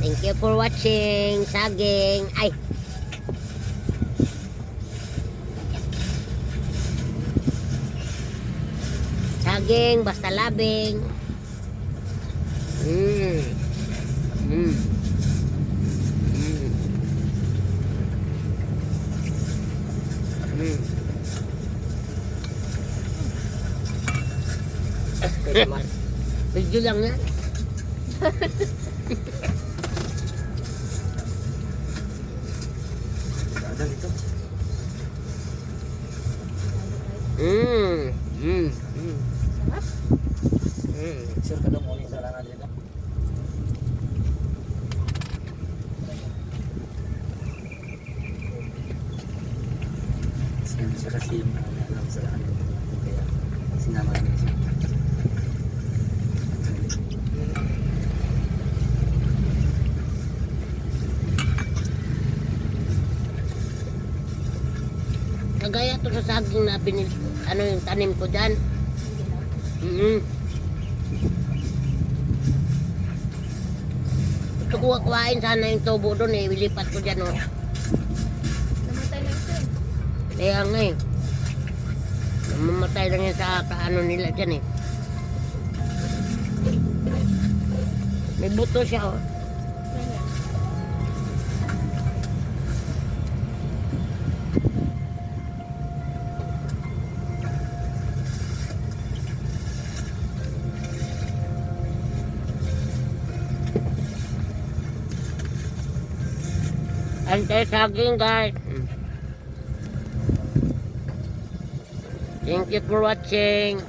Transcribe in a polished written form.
Thank you for watching. Saging. Ay. Saging, basta labing. Mm. Mm. Mm. Mm. Video lang yan. Ada dito. Mm. Mm. Mm. Sarap. Mm. Sure ka daw muna sa lana dito. Siya kasi yung alam sa lana dito. Kaya sinama namin siya. Kagaya to sa saging na binil, ano yung tanim ko dyan. Gusto ko kuhain sana yung tubo doon eh. Ilipat ko dyan oh. Namatay na ito eh. Kaya nga eh. Namamatay lang yan sa ano nila dyan eh. May buto siya oh. Ganyan. Antay saging guys. Thank you for watching.